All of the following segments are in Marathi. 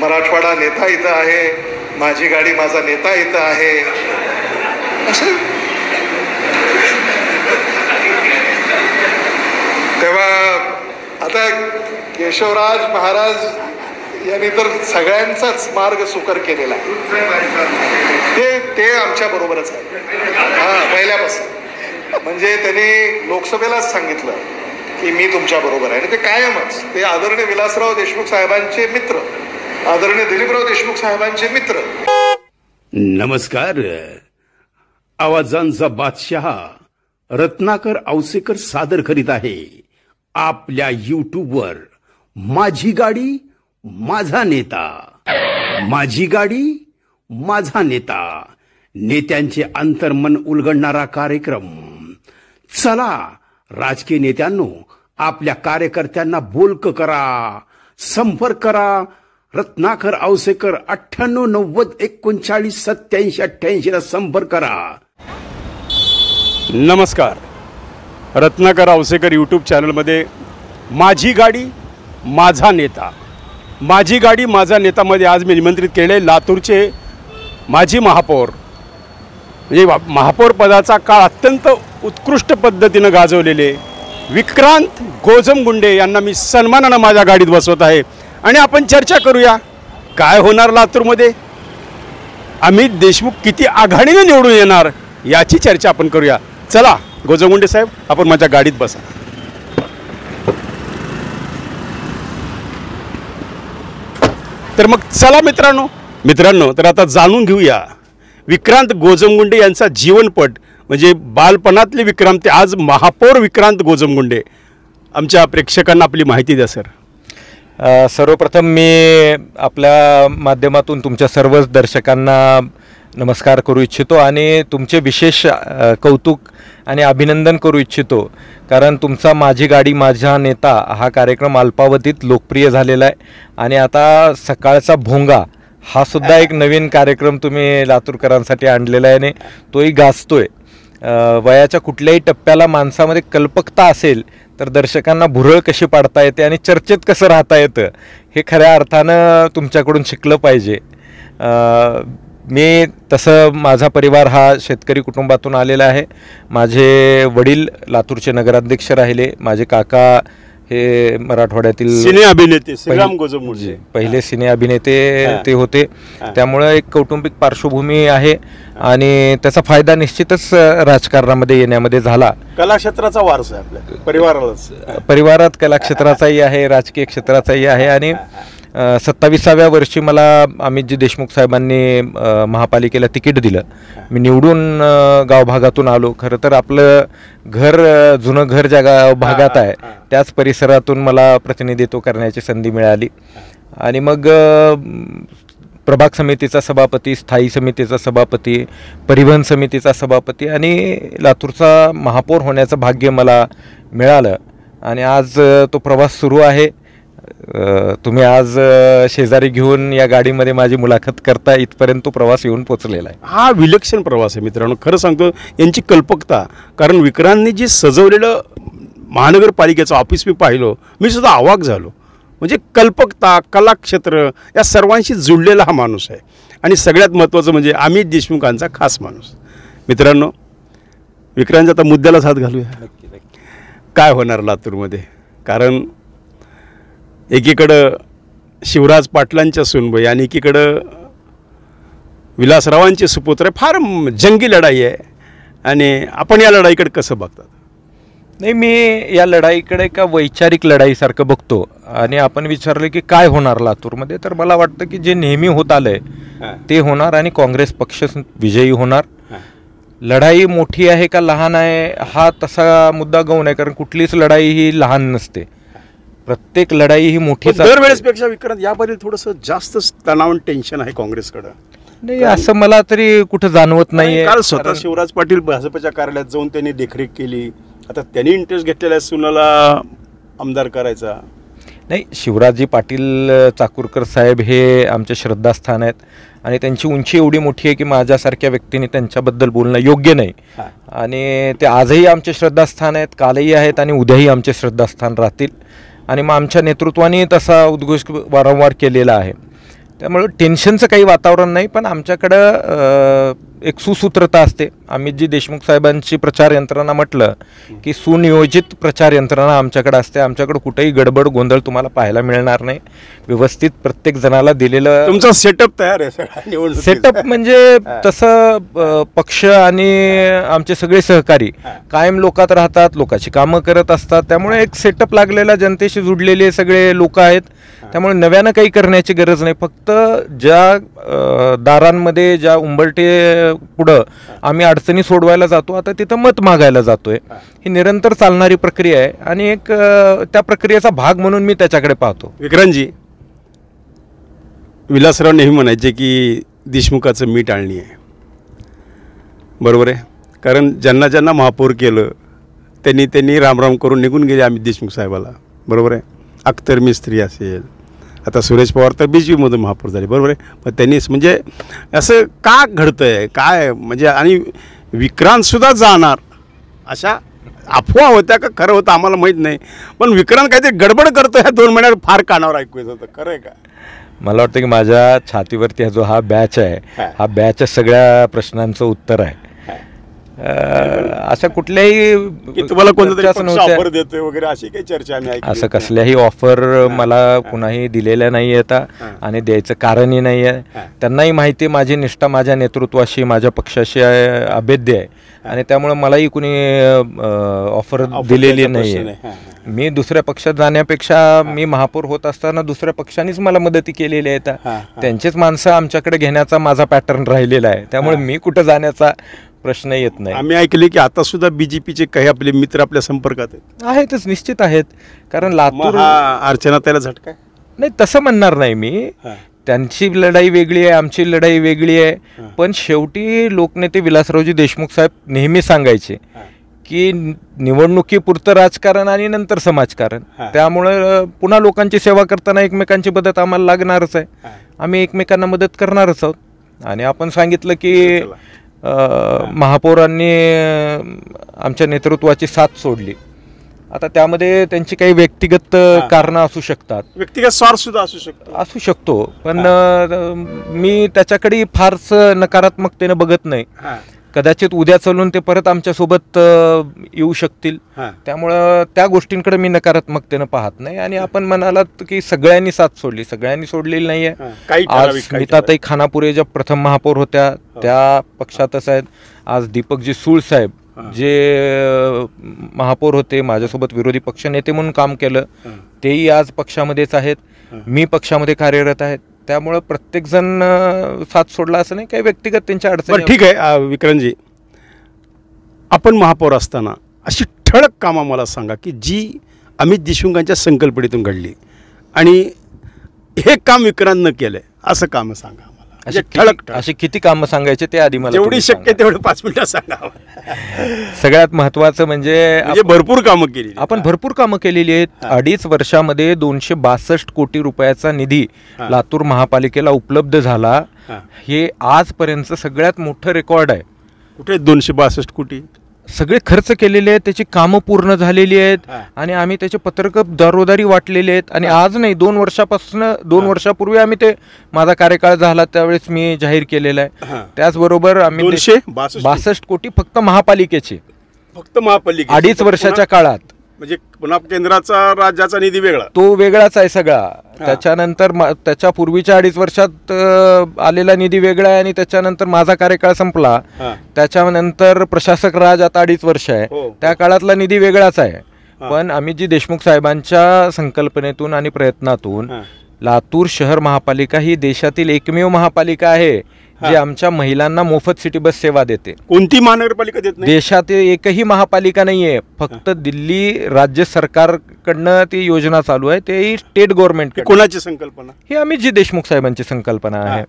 मराठवाडा नेता इथं आहे, माझी गाडी माझा नेता इथं आहे, असं. तेव्हा आता केशवराज महाराज यांनी तर सगळ्यांचाच मार्ग सुकर केलेला आहे. ते आमच्या बरोबरच आहे पहिल्यापासून. म्हणजे त्यांनी लोकसभेलाच सांगितलं की मी तुमच्या बरोबर आहे, आणि ते कायमच. ते आदरणीय विलासराव देशमुख साहेबांचे मित्र, आदरणीय दिलीपराव देशमुख साहेबांचे मित्र. नमस्कार. आवाजांचा बादशाह रत्नाकर औसेकर सादर करीत आहे आपल्या यूट्यूबवर माझी गाडी माझा नेता. माझी गाडी माझा नेता, नेत्यांचे अंतर्मन उलगडणारा कार्यक्रम. चला राजकीय नेत्यांनो, आपल्या कार्यकर्त्यांना बोलक करा, संपर्क करा. रत्नाकर औसेकर 98 90 39 87 88 ला संपर्क करा. नमस्कार. रत्नाकर औसेकर यूट्यूब चॅनलमध्ये माझी गाडी माझा नेता, माझी गाडी माझा नेतामध्ये आज मी निमंत्रित केले लातूरचे माजी महापौर, म्हणजे महापौर पदाचा काळ अत्यंत उत्कृष्ट पद्धतीनं गाजवलेले विक्रांत गोजमगुंडे यांना मी सन्मानानं माझ्या गाडीत बसवत आहे. आणि आपण चर्चा करूया काय होणार लातूरमध्ये, अमित देशमुख किती आघाडीने निवडून येणार याची चर्चा आपण करूया. चला गोजमगुंडे साहेब, आपण माझ्या गाडीत बसा. तर मग चला मित्रांनो तर आता जाणून घेऊया विक्रांत गोजमगुंडे यांचा जीवनपट. म्हणजे बालपणातले विक्रांत ते आज महापौर विक्रांत गोजमगुंडे. आमच्या प्रेक्षकांना आपली माहिती द्या सर. सर्वप्रथम मी आपल्या माध्यमातून तुमच्या सर्वच दर्शकांना नमस्कार करू इच्छितो आणि तुमचे विशेष कौतुक आणि अभिनंदन करू इच्छितो, कारण तुमचा माझी गाडी माझा नेता हा कार्यक्रम अल्पावधीत लोकप्रिय झालेला आहे. आणि आता सकाळचा भोंगा हा सुद्धा एक नवीन कार्यक्रम तुम्ही लातूरकरांसाठी आणलेला आहे आणि तोही गाजतोय. वयाच्या कुठल्याही टप्प्याला माणसामध्ये कल्पकता असेल तर दर्शकांना भुरळ कशी पाडता येते आणि चर्चेत कसं राहता येतं हे खऱ्या अर्थानं तुमच्याकडून शिकलं पाहिजे. मी तसं माझा परिवार हा शेतकरी कुटुंबातून आलेला आहे. माझे वडील लातूरचे नगराध्यक्ष राहिले, माझे काका हे मराठवाड्यातील सिने अभिनेते श्रीराम गोजमगुंडे पहिले सिने अभिनेते ते होते. त्यामुळे एक कौटुंबिक पार्श्वभूमी आहे आणि त्याचा फायदा निश्चितच राजकारणामध्ये येण्यामध्ये झाला. कलाक्षेत्राचा वारसा आहे आपल्या परिवारात कलाक्षेत्राचाही आहे, राजकीय क्षेत्राचाही आहे. आणि 27व्या वर्षी मला अमितजी देशमुख साहेबांनी महापालिकेला तिकीट दिलं. मी निवडून गावभागातून आलो. खरं तर आपलं घर जुनं घर ज्या भागात आहे त्याच परिसरातून मला प्रतिनिधित्व करण्याची संधी मिळाली. आणि मग प्रभाग समितीचा सभापती, स्थायी समितीचा सभापती, परिवहन समितीचा सभापती आणि लातूरचा महापौर होण्याचं भाग्य मला मिळालं. आणि आज तो प्रवास सुरू आहे. तुम्ही आज शेजारी घेऊन या गाडीमध्ये माझी मुलाखत करता इथपर्यंत तो प्रवास येऊन पोचलेला आहे. हा विलक्षण प्रवास आहे मित्रांनो. खरं सांगतो यांची कल्पकता, कारण विक्रांतने जे सजवलेलं महानगरपालिकेचं ऑफिस मी पाहिलं, मी सुद्धा अवाक झालो. म्हणजे कल्पकता, कलाक्षेत्र या सर्वांशी जुळलेला हा माणूस आहे. आणि सगळ्यात महत्त्वाचं म्हणजे अमित देशमुखांचा खास माणूस. मित्रांनो, विक्रांतच्या आता मुद्द्यालाच हात घालूया. काय होणार लातूरमध्ये, कारण एकीकडं शिवराज पाटलांच्या सुनबाई आणि एकीकडं विलासरावांचे सुपुत्र. फार जंगी लढाई आहे. आणि आपण या लढाईकडे कसं बघतात? नाही, मी या लढाईकडे एका वैचारिक लढाईसारखं बघतो. आणि आपण विचारलं की काय होणार लातूरमध्ये, तर मला वाटतं की जे नेहमी होत आलंय ते होणार आणि काँग्रेस पक्ष विजयी होणार. लढाई मोठी आहे का लहान आहे हा तसा मुद्दा गौण आहे, कारण कुठलीच लढाई ही लहान नसते. प्रत्येक लढाई ही मोठी. दरवेळेसपेक्षा विक्रांत यापर्यंत थोडंसं जास्त तणाव टेन्शन आहे काँग्रेसकडं. नाही, असं मला तरी कुठं जाणवत नाहीये. काल स्वतः शिवराज पाटील भाजपच्या कार्यालयात जाऊन त्यांनी देखरेख केली. आता त्यांनी इंटरेस्ट घेतलेला आहे सुनाला आमदार करायचा. नाही, शिवराजजी पाटील चाकूरकर साहेब हे आमचे श्रद्धास्थान आहेत आणि त्यांची उंची एवढी मोठी आहे की माझ्यासारख्या व्यक्तीने त्यांच्याबद्दल बोलणं योग्य नाही. आणि ते आजही आमचे श्रद्धास्थान आहेत, कालही आहेत आणि उद्याही आमचे श्रद्धास्थान राहतील. आणि मग आमच्या नेतृत्वाने तसा उद्घोष वारंवार केलेला आहे. त्यामुळे टेन्शनचं काही वातावरण नाही. पण आमच्याकडं एक सुसूत्रता असते. अमितजी देशमुख साहेबांची प्रचार यंत्रणा म्हटलं की सुनियोजित प्रचार यंत्रणा आमच्याकडे असते. आमच्याकडे कुठेही गडबड गोंधळ तुम्हाला पाहायला मिळणार नाही. व्यवस्थित प्रत्येक जणाला दिलेलं तुमचा सेटअप तयार आहे सगळा. सेटअप म्हणजे तसं पक्ष आणि आमचे सगळे सहकारी कायम लोकात राहतात, लोकांची कामं करत असतात. त्यामुळे एक सेटअप लागलेला, जनतेशी जुडलेले सगळे लोक आहेत. त्यामुळे नव्यानं काही करण्याची गरज नाही. फक्त ज्या दारांमध्ये, ज्या उंबरटे पुढं आम्ही अडचणी सोडवायला जातो, आता तिथं मत मागायला जातोय. ही निरंतर चालणारी प्रक्रिया आहे आणि एक त्या प्रक्रियेचा भाग म्हणून मी त्याच्याकडे पाहतो. विक्रांतजी, विलासराव नेहमी म्हणायचे की देशमुखाचं मीठ आणणी आहे. बरोबर आहे. कारण ज्यांना ज्यांना महापौर केलं त्यांनी रामराम करून निघून गेले अमित देशमुख साहेबाला. बरोबर आहे. अख्तर मिस्त्री असेल, आता सुरेश पवार तर BJPमधून महापौर झाले. बरोबर आहे. पण त्यांनी म्हणजे असं का घडतं आहे काय म्हणजे, आणि विक्रांतसुद्धा जाणार अशा अफवा होत्या का खरं होतं आम्हाला माहीत नाही. पण विक्रांत काहीतरी गडबड करतो ह्या 2 महिन्यात फार कानावर ऐकू येत होतं. खरं आहे का? मला वाटतं की माझ्या छातीवरती जो हा बॅच आहे, हा बॅचच्या सगळ्या प्रश्नांचं उत्तर आहे. अशा कुठल्याही तुम्हाला कोणतं ऑफर देतोय वगैरे अशी काही चर्चा आम्ही ऐकली? असं कसल्याही ऑफर मला कुणाही दिलेल्या नाही आहेत आणि द्यायचं कारणही नाही आहे. त्यांनाही माहिती आहे माझी निष्ठा माझ्या नेतृत्वाशी, माझ्या पक्षाशी अभेद्य आहे आणि त्यामुळे मलाही कुणी ऑफर दिलेली नाही आहे. मी दुसऱ्या पक्षात जाण्यापेक्षा मी महापौर होत असताना दुसऱ्या पक्षानेच मला मदती केलेली आहे. त्यांचेच माणसं आमच्याकडे घेण्याचा माझा पॅटर्न राहिलेला आहे. त्यामुळे मी कुठं जाण्याचा प्रश्न येत नाही. आम्ही ऐकले की आता सुद्धा BJPचे काही आपले मित्र आपल्या संपर्कात आहेतच, निश्चित आहेत. कारण लातूर अर्चना त्याला झटका नाही तसं म्हणणार नाही मी. त्यांची लढाई वेगळी आहे, आमची लढाई वेगळी आहे. पण शेवटी लोकनेते विलासरावजी देशमुख साहेब नेहमी सांगायचे की निवडणुकीपुरतं राजकारण आणि नंतर समाजकारण. त्यामुळं पुन्हा लोकांची सेवा करताना एकमेकांची मदत आम्हाला लागणारच आहे. आम्ही एकमेकांना मदत करणारच आहोत. आणि आपण सांगितलं की महापौरांनी आमच्या नेतृत्वाची साथ सोडली. आता त्यामध्ये त्यांची काही व्यक्तिगत कारणं असू शकतात, व्यक्तिगत स्वार्थ सुद्धा असू शकतो. पण मी त्याच्याकडे फारसं नकारात्मकतेनं बघत नाही. कदाचित उद्या चालून ते परत आमच्यासोबत येऊ शकतील. त्यामुळं त्या गोष्टींकडे मी नकारात्मकतेनं पाहत नाही. आणि आपण म्हणालात की सगळ्यांनी साथ सोडली, सगळ्यांनी सोडलेली नाही आहे. आज स्मिताताई खानापुरे ज्या प्रथम महापौर होत्या त्या पक्षातच आहेत. आज दीपकजी सूळ साहेब जे महापौर होते, माझ्यासोबत विरोधी पक्षनेते म्हणून काम केलं, तेही आज पक्षामध्येच आहेत. मी पक्षामध्ये कार्यरत आहेत. त्यामुळं प्रत्येकजण साथ सोडला असं नाही, काही व्यक्तिगत त्यांच्या अडचणी. ठीक आहे. विक्रांतजी, आपण महापौर असताना अशी ठळक कामं मला सांगा की जी अमित देशमुखांच्या संकल्पनेतून घडली आणि हे काम विक्रांतनं केलंय असं कामं सांगा. अशी किती कामं सांगायचे ते आधी मला जेवढी शक्य तेवढं 5 मिनिटात सांगा. सगळ्यात महत्वाचं म्हणजे भरपूर कामं केली. आपण भरपूर कामं केलेली आहेत. 2.5 वर्षामध्ये 262 कोटी रुपयाचा निधी लातूर महापालिकेला उपलब्ध झाला. हे आजपर्यंत सगळ्यात मोठं रेकॉर्ड आहे. कुठे 262 कोटी सगळे खर्च केलेले आहेत, त्याची कामं पूर्ण झालेली आहेत आणि आम्ही त्याचे पत्रक दारोदारी वाटलेले आहेत. आणि आज नाही, 2 वर्षापूर्वी आम्ही ते माझा कार्यकाळ झाला त्यावेळेस मी जाहीर केलेला आहे. त्याचबरोबर आम्ही 262 कोटी फक्त महापालिकेचे, फक्त महापालिके 2.5 वर्षाच्या काळात. म्हणजे पुन्हा केंद्राचा राज्याचा निधी वेगळा, तो वेगळाच आहे सगळा. त्याच्यानंतर त्याच्या पूर्वीच्या 2.5 वर्षात आलेला निधी वेगळा आहे आणि त्याच्यानंतर माझा कार्यकाळ संपला. त्याच्यानंतर प्रशासक राज आता 2.5 वर्ष आहे, त्या काळातला निधी वेगळाच आहे. पण अमितजी देशमुख साहेबांच्या संकल्पनेतून आणि प्रयत्नातून लातूर शहर महापालिका ही देशातील एकमेव महापालिका आहे जी आमच्या महिलांना मोफत सिटी बस सेवा देते. कोणती महानगरपालिका देत नाही. देशातील एकही महापालिका नाहीये. फक्त दिल्ली राज्य सरकारकडनं ती योजना चालू आहे, तेही स्टेट गव्हर्नमेंट. कोणाची संकल्पना? ही अमितजी देशमुख साहेबांची संकल्पना आहे.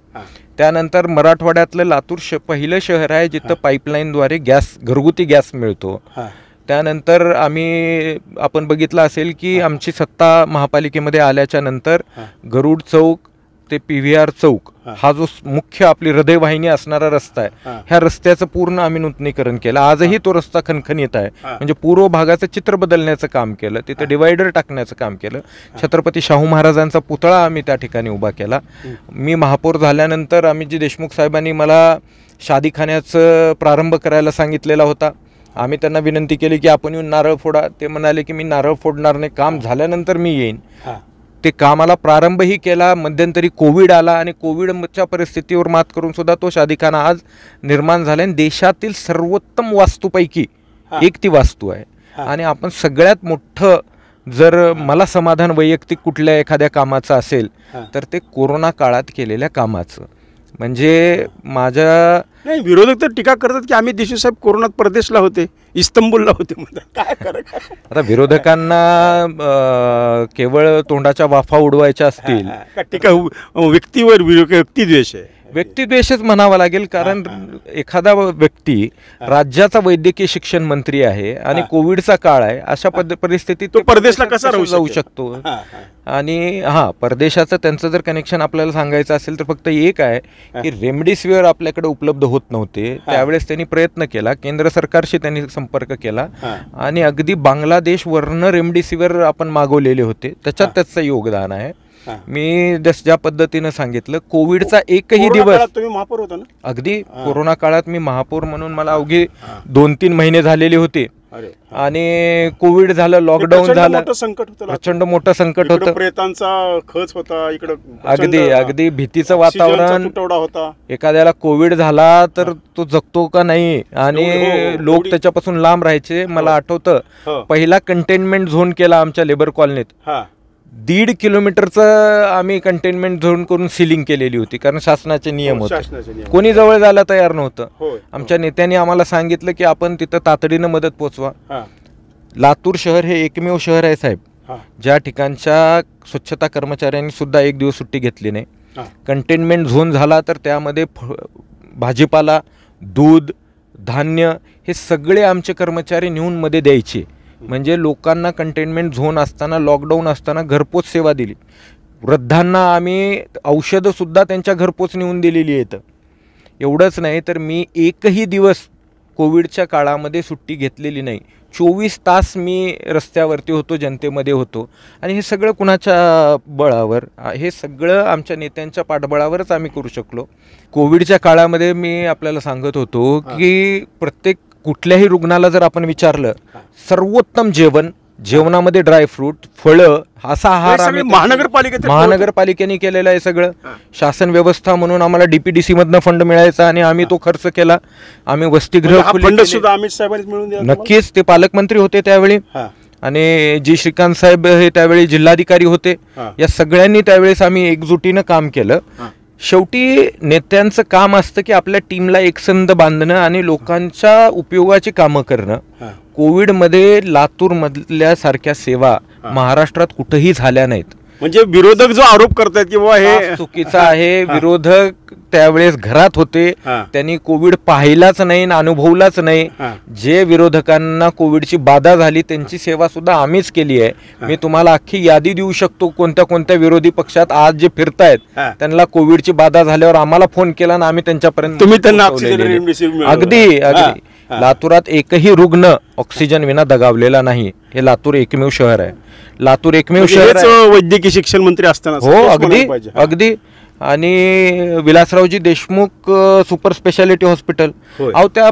त्यानंतर मराठवाड्यातलं लातूर पहिलं शहर आहे जिथं पाईपलाईनद्वारे घरगुती गॅस मिळतो. त्यानंतर आपण बघितलं असेल की आमची सत्ता महापालिकेमध्ये आल्याच्या नंतर गरुड चौक ते PVR चौक हा जो मुख्य आपली हृदयवाहिनी असणारा रस्ता आहे, ह्या रस्त्याचं पूर्ण आम्ही नूतनीकरण केलं. आजही तो रस्ता खणखणीत आहे. म्हणजे पूर्व भागाचं चित्र बदलण्याचं काम केलं, तिथं डिवायडर टाकण्याचं काम केलं. छत्रपती शाहू महाराजांचा पुतळा आम्ही त्या ठिकाणी उभा केला. मी महापौर झाल्यानंतर आम्ही जी देशमुख साहेबांनी मला शादीखान्याचं प्रारंभ करायला सांगितलेला होता, आम्ही त्यांना विनंती केली की आपण येऊन नारळ फोडा. ते म्हणाले की मी नारळ फोडणार नाही, काम झाल्यानंतर मी येईन. ते कामाला प्रारंभही केला. मध्यंतरी कोविड आला आणि कोविडच्या परिस्थितीवर मात करून सुद्धा तो शादीखाना आज निर्माण झाला. आणि देशातील सर्वोत्तम वास्तूपैकी एक ती वास्तू आहे. आणि आपण सगळ्यात मोठं जर मला समाधान वैयक्तिक कुठल्या एखाद्या कामाचं असेल तर ते कोरोना काळात केलेल्या कामाचं. म्हणजे माझ्या नाही, विरोधक तर टीका करतात की आम्ही देशमुख साहेब कोरोनात परदेशला होते, इस्तंबूलला होते. काय फरक आहे? आता विरोधकांना केवळ तोंडाच्या वाफा उडवायच्या असतील, टीका व्यक्तीवर व्यक्तिद्वेष आहे. व्यक्तिद्वेषच म्हणावा लागेल. कारण एखादा व्यक्ती राज्याचा वैद्यकीय शिक्षण मंत्री आहे आणि कोविडचा काळ आहे, अशा परिस्थितीत तो परदेशला कसा जाऊ शकतो. आणि परदेशाचं त्यांचं जर कनेक्शन आपल्याला सांगायचं असेल तर फक्त एक आहे की रेमडेसिवीर आपल्याकडे उपलब्ध होत नव्हते. त्यावेळेस त्यांनी प्रयत्न केला, केंद्र सरकारशी त्यांनी संपर्क केला आणि अगदी बांगलादेशवरनं रेमडेसिवीर आपण मागवलेले होते. त्याच्यात त्याचं योगदान आहे. मी ज्या पद्धतीनं सांगितलं, कोविडचा एकही दिवस, तुम्ही महापौर होता ना, अगदी कोरोना काळात मी महापौर म्हणून मला अवघे 2-3 महिने झालेले होते. आणि कोविड झालं, लॉकडाऊन झालं, प्रचंड मोठं संकट होतं. प्रेतांचा खच होता इकडं, अगदी भीतीचं वातावरण होता. एखाद्याला कोविड झाला तर तो जगतो का नाही आणि लोक त्याच्यापासून लांब राहायचे. मला आठवतं पहिला कंटेनमेंट झोन केला आमच्या लेबर कॉलनीत. 1.5 किलोमीटरचं आम्ही कंटेनमेंट झोन करून सिलिंग केलेली होती, कारण शासनाचे नियम होते. कोणी जवळ जायला तयार नव्हतं. आमच्या नेत्यांनी आम्हाला सांगितलं की आपण तिथं तातडीनं मदत पोचवा. लातूर शहर हे एकमेव शहर आहे साहेब ज्या ठिकाणच्या स्वच्छता कर्मचाऱ्यांनी सुद्धा एक दिवस सुट्टी घेतली नाही. कंटेनमेंट झोन झाला तर त्यामध्ये भाजीपाला, दूध, धान्य हे सगळे आमचे कर्मचारी नेऊन मध्ये द्यायचे. म्हणजे लोकांना कंटेनमेंट झोन असताना, लॉकडाऊन असताना घरपोच सेवा दिली. वृद्धांना आम्ही औषधंसुद्धा त्यांच्या घरपोच नेऊन दिलेली आहेत. एवढंच नाही तर मी एकही दिवस कोविडच्या काळामध्ये सुट्टी घेतलेली नाही. 24 तास मी रस्त्यावरती होतो, जनतेमध्ये होतो. आणि हे सगळं कुणाच्या बळावर, हे सगळं आमच्या नेत्यांच्या पाठबळावरच आम्ही करू शकलो. कोविडच्या काळामध्ये मी आपल्याला सांगत होतो की प्रत्येक कुठल्याही रुग्णाला जर आपण विचारलं, सर्वोत्तम जेवण, जेवणामध्ये ड्रायफ्रूट, फळं, असा आहार आम्ही महानगरपालिकेने केलेला आहे. सगळं शासन व्यवस्था म्हणून आम्हाला DPDC मधनं फंड मिळायचा आणि आम्ही तो खर्च केला. आम्ही वसतिगृह नक्कीच, ते पालकमंत्री होते त्यावेळी आणि जी श्रीकांत साहेब हे त्यावेळी जिल्हाधिकारी होते. या सगळ्यांनी त्यावेळेस आम्ही एकजुटीनं काम केलं. शेवटी नेत्यांचं काम असतं की आपल्या टीमला एकसंध बांधणं आणि लोकांच्या उपयोगाची कामं करणं. कोविडमध्ये लातूरमधल्या सारख्या सेवा महाराष्ट्रात कुठेही झाल्या नाहीत. म्हणजे विरोधक जो आरोप करतात की बाबा हे चुकीचा आहे, विरोधक त्यावेळेस घरात होते, त्यांनी कोविड पाहिलाच नाही, अनुभवलाच नाही. जे विरोधकांना कोविडची बाधा झाली त्यांची सेवा सुद्धा आम्हीच केली आहे. मी तुम्हाला अख्खी यादी देऊ शकतो कोणत्या कोणत्या विरोधी पक्षात आज जे फिरतायत त्यांना कोविडची बाधा झाल्यावर आम्हाला फोन केला ना आम्ही त्यांच्यापर्यंत अगदी लातूरात एकही रुग्ण ऑक्सिजन विना दगावलेला नाही. हे लातूर एकमेव शहर आहे. लातूर एकमेव शहर वैद्यकीय शिक्षण मंत्री असताना. हो, अगदी. आणि विलासरावजी देशमुख सुपर स्पेशालिटी हॉस्पिटल, अहो त्या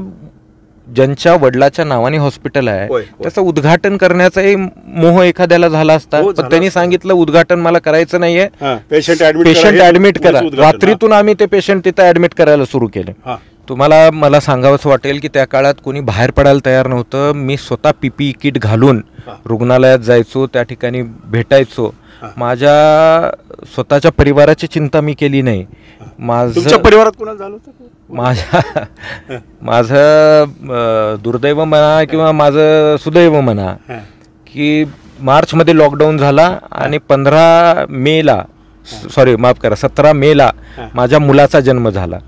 ज्यांच्या वडिलाच्या नावाने हॉस्पिटल आहे त्याचं उद्घाटन करण्याचाही मोह एखाद्याला झाला असता, पण त्यांनी सांगितलं उद्घाटन मला करायचं नाहीये, पेशंट ऍडमिट करा. रात्रीतून आम्ही ते पेशंट तिथं ऍडमिट करायला सुरू केले. मला सांगावंसं वाटेल की त्या काळात कोणी बाहेर पडायला तयार नव्हतं. मी स्वतः PPE किट घालून रुग्णालयात जायचो, त्या ठिकाणी भेटायचो. माझ्या स्वतःच्या परिवाराची चिंता मी केली नाही. माझ्या परिवारात कोणाला झालं होतं? माझं दुर्दैव म्हणा किंवा माझं सुदैव म्हणा की मार्चमध्ये लॉकडाऊन झाला आणि 17 मेला माझ्या मुलाचा जन्म झाला.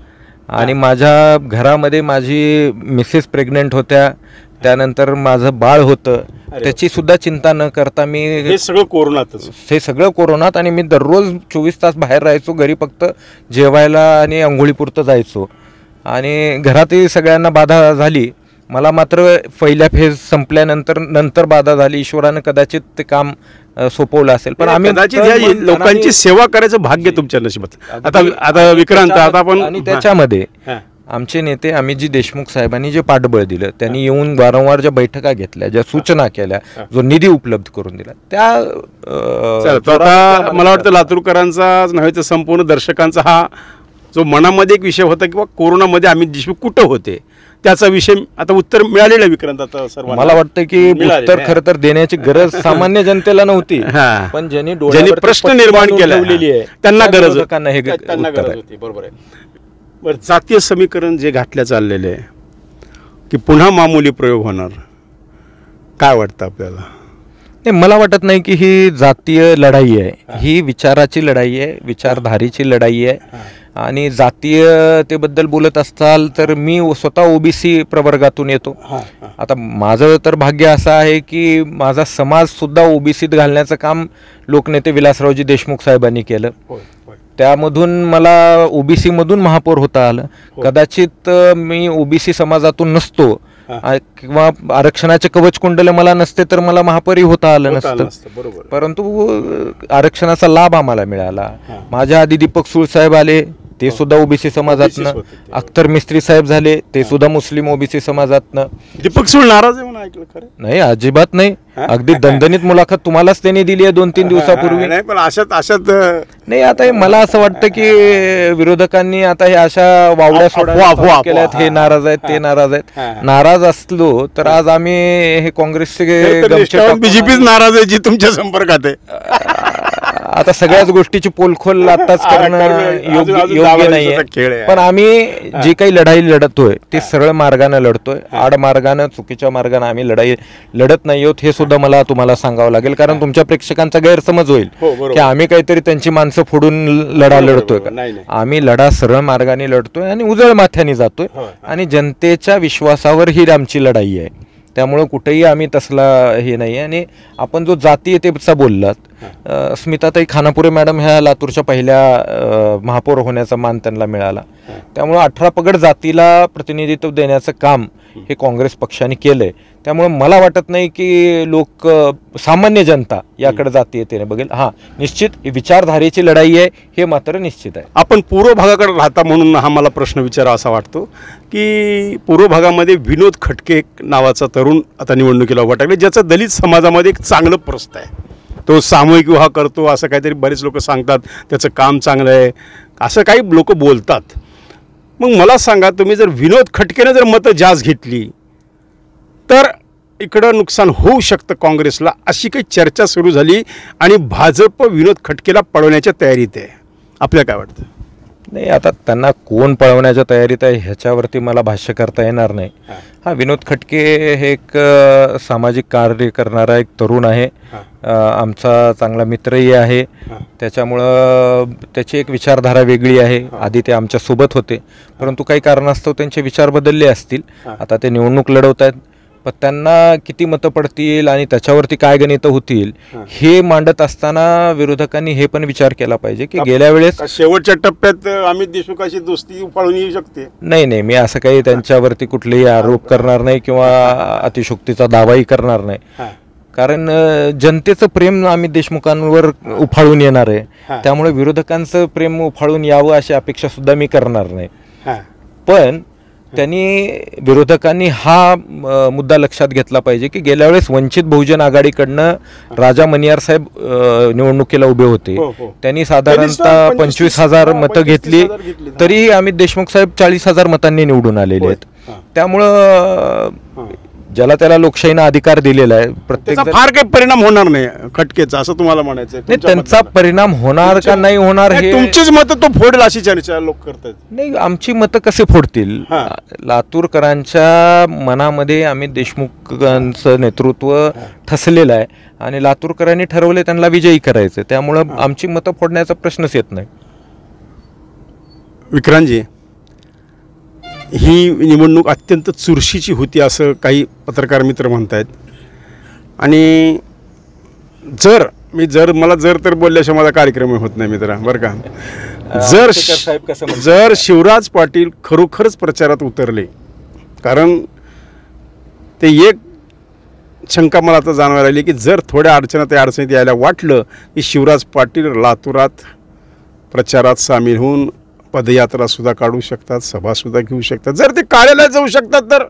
आणि माझ्या घरामध्ये माझी मिसेस प्रेग्नंट होत्या, त्यानंतर माझं बाळ होतं, त्याची सुद्धा चिंता न करता मी हे सगळं कोरोनातच. हे सगळं कोरोनात, आणि मी दररोज 24 तास बाहेर राहायचो, घरी फक्त जेवायला आणि अंघोळीपुरतं जायचो, आणि घरातही सगळ्यांना बाधा झाली. मला मात्र पहिल्या फेज संपल्यानंतर बाधा झाली. ईश्वरानं कदाचित ते काम सोपवलं असेल, पण आम्ही लोकांची सेवा करायचं भाग्य तुमच्या नशिबात. आता विक्रांत, आता आपण आणि त्याच्यामध्ये आमचे नेते अमितजी देशमुख साहेबांनी जे पाठबळ दिलं, त्यांनी येऊन वारंवार ज्या बैठका घेतल्या, ज्या सूचना केल्या, जो निधी उपलब्ध करून दिला, त्या आता मला वाटतं लातूरकरांचा नव्हे तर संपूर्ण दर्शकांचा हा जो मनामध्ये एक विषय होता किंवा कोरोनामध्ये अमित देशमुख कुठं होते त्याचा विषय आता उत्तर मिळालेलं आहे विक्रांत. आता सर्वांना मला वाटतं की उत्तर खरं तर देण्याची गरज सामान्य जनतेला नव्हती, पण ज्यांनी प्रश्न निर्माण केला त्यांना गरज होती. बरोबर आहे. बरं, जातीय समीकरण जे घातल्या चाललेले आहे की पुन्हा मामूली प्रयोग होणार, काय वाटतं आपल्याला? नाही, मला वाटत नाही की ही जातीय लढाई आहे. ही विचाराची लढाई आहे, विचारधारेची लढाई आहे. आणि जातीयतेबद्दल बोलत असाल तर मी स्वतः ओबीसी प्रवर्गातून येतो. आता माझं तर भाग्य असं आहे की माझा समाज सुद्धा ओबीसीत घालण्याचं काम लोकनेते विलासरावजी देशमुख साहेबांनी केलं. त्यामधून मला ओबीसी मधून महापौर होता आलं. कदाचित मी ओबीसी समाजातून नसतो किंवा आरक्षणाचे कवच कुंडले मला नसते तर मला महापौरही होता आलं नसतं. परंतु आरक्षणाचा लाभ आम्हाला मिळाला. माझ्या आधी दीपक सुळ साहेब आले, ते सुद्धा ओबीसी समाजातनं. अख्तर मिस्त्री साहेब झाले, ते सुद्धा मुस्लिम ओबीसी समाजातनं. दीपक सुळ नाराज आहे म्हणून ऐकलं खरं? नाही, अजिबात नाही. अगदी दणदणीत मुलाखत तुम्हालाच त्यांनी दिली आहे 2-3 दिवसापूर्वी. नाही, पण अशात नाही, आता मला असं वाटतं की विरोधकांनी आता हे अशा वावड्या सोडा केल्यात, हे नाराज आहेत, ते नाराज आहेत. नाराज असलो तर आज आम्ही हे काँग्रेसचे बीजेपीच नाराज आहे जी तुमच्या संपर्कात आहे. आता सगळ्याच गोष्टीची पोलखोल आताच करणं योग्य नाहीये. पण आम्ही जी काही लढाई लढतोय ती सरळ मार्गाने लढतोय. आड मार्गानं, चुकीच्या मार्गाने आम्ही लढाई लढत नाही आहोत, हे सुद्धा मला तुम्हाला सांगावं लागेल. कारण तुमच्या प्रेक्षकांचा गैरसमज होईल की आम्ही काहीतरी त्यांची माणसं फोडून लढा लढतोय का. आम्ही लढा सरळ मार्गाने लढतोय आणि उजळ माथ्याने जातोय, आणि जनतेच्या विश्वासावर ही आमची लढाई आहे. त्यामुळं कुठेही आम्ही तसला हे नाही. आणि आपण जो जातीयतेचा बोललात, स्मिताताई खानापुरे मॅडम ह्या लातूरच्या पहिल्या महापौर होण्याचा मान त्यांना मिळाला. त्यामुळं 18 पगड जातीला प्रतिनिधित्व देण्याचं काम हे काँग्रेस पक्षाने केलंय. त्यामुळे मला वाटत नाही की लोक, सामान्य जनता याकडे जातीयतेने बघेल. हां, निश्चित ही विचारधारेची लढाई आहे, हे मात्र निश्चित आहे. आपण पूर्व भागाकडे राहता म्हणून हा मला प्रश्न विचारा असा वाटतो की पूर्व भागामध्ये विनोद खटके नावाचा तरुण आता निवडणुकीला उभा टाकले, ज्याचं दलित समाजामध्ये एक चांगलं प्रस्थ आहे. तो सामूहिक विवाह करतो असं काहीतरी बरेच लोक सांगतात, त्याचं काम चांगलं आहे असं काही लोक बोलतात. मग मला सांगा, तुम्ही जर विनोद खटकेने जर मतं जास्त घेतली तर इकडं नुकसान होऊ शकतं काँग्रेसला, अशी काही चर्चा सुरू झाली आणि भाजप विनोद खटकेला पळवण्याच्या तयारीत आहे. आपल्याला काय वाटतं? नाही, आता त्यांना कोण पळवण्याच्या तयारीत आहे ह्याच्यावरती मला भाष्य करता येणार नाही. हा, विनोद खटके हे एक सामाजिक कार्य करणारा एक तरुण आहे, आमचा चांगला मित्रही आहे. त्याच्यामुळं त्याची एक विचारधारा वेगळी आहे. आधी ते आमच्या सोबत होते, परंतु काही कारणास्तव त्यांचे विचार बदलले असतील. आता ते निवडणूक लढवत आहेत, पण त्यांना किती मतं पडतील आणि त्याच्यावरती काय गणितं होतील हे मांडत असताना विरोधकांनी हे पण विचार केला पाहिजे की गेल्या वेळेस शेवटच्या टप्प्यात अमित देशमुखाची दोस्ती उफाळून येऊ शकते. नाही, मी असं काही त्यांच्यावरती कुठलेही आरोप करणार नाही किंवा अतिशोक्तीचा दावाही करणार नाही. कारण जनतेचं प्रेम अमित देशमुखांवर उफाळून येणार आहे. त्यामुळे विरोधकांचं प्रेम उफाळून यावं अशी अपेक्षा सुद्धा मी करणार नाही. पण विरोधकांनी हा मुद्दा लक्षात घेतला पाहिजे की गेल्या वेळेस वंचित बहुजन आघाडीकडनं राजा मनियार साहेब निवडणुकीला उभे होते. त्यांनी साधारणतः 25,000 मतं घेतली, तरीही अमित देशमुख साहेब 40,000 मतांनी निवडून आलेले आहेत. त्यामुळं ज्याला त्याला लोकशाहीनं अधिकार दिलेला आहे, प्रत्येक फार काही परिणाम होणार नाही खटकेचा असं तुम्हाला म्हणायचं नाही. त्यांचा परिणाम होणार का नाही होणार हे तुमचीच मतं तो फोडेल अशी चर्चा लोक करतात. नाही, आमची मतं कसे फोडतील? लातूरकरांच्या मनामध्ये अमित देशमुखांचं नेतृत्व ठसलेलं आहे आणि लातूरकरांनी ठरवले त्यांना विजयी करायचं. त्यामुळं आमची मतं फोडण्याचा प्रश्नच येत नाही. विक्रांतजी, ही निवडणूक अत्यंत चुरशीची होती असं काही पत्रकार मित्र म्हणत आहेत. आणि मला तर बोलल्याशिवाय माझा कार्यक्रम होत नाही मित्रा, बरं का. जर शिवराज पाटील खरोखरच प्रचारात उतरले, कारण ते एक शंका मला आता जाणवायला लागली की जर थोड्या अडचणीत यायला वाटलं की शिवराज पाटील लातूरात प्रचारात सामील होऊन पदयात्रासुद्धा काढू शकतात, सभासुद्धा घेऊ शकतात. जर ते कार्यालयात जाऊ शकतात तर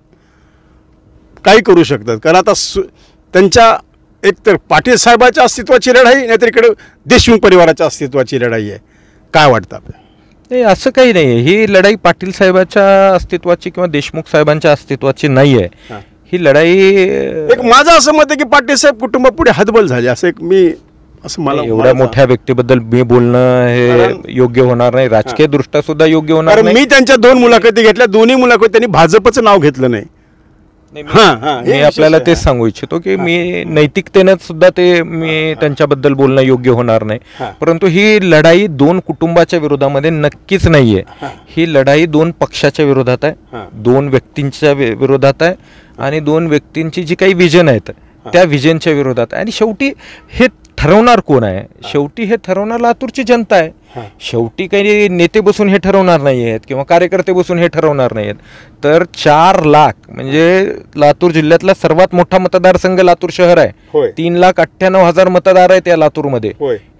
काही करू शकतात. कारण आता त्यांच्या एकतर पाटील साहेबाच्या अस्तित्वाची लढाई, नाहीतर इकडे देशमुख परिवाराच्या अस्तित्वाची लढाई आहे. काय वाटतं आपल्याला? नाही, असं काही नाही आहे. ही लढाई पाटील साहेबाच्या अस्तित्वाची किंवा देशमुख साहेबांच्या अस्तित्वाची नाही आहे. ही लढाई एक माझं असं मत आहे की पाटील साहेब कुटुंबापुढे हतबल झाले, असं मला एवढ्या मोठ्या व्यक्तीबद्दल मी बोलणं हे योग्य होणार नाही, राजकीय दृष्ट्या सुद्धा योग्य होणार नाही. मी त्यांच्या 2 मुलाखती घेतल्या, दोन्ही मुलाखती त्यांनी भाजपचं नाव घेतलं नाही. मी आपल्याला तेच सांगू इच्छितो की मी नैतिकतेने सुद्धा मी त्यांच्याबद्दल बोलणं योग्य होणार नाही. परंतु ही लढाई 2 कुटुंबाच्या विरोधामध्ये नक्कीच नाहीये. ही लढाई 2 पक्षाच्या विरोधात आहे, 2 व्यक्तींच्या विरोधात आहे आणि 2 व्यक्तींची जी काही विजन आहेत त्या विजनच्या विरोधात आहे. आणि शेवटी हे ठरवणार कोण आहे? शेवटी हे ठरवणार लातूरची जनता आहे. शेवटी काही नेते बसून हे ठरवणार नाही आहेत किंवा कार्यकर्ते बसून हे ठरवणार नाही आहेत. तर 4 लाख म्हणजे लातूर जिल्ह्यातला सर्वात मोठा मतदारसंघ लातूर शहर आहे. 3,98,000 मतदार आहेत या लातूरमध्ये.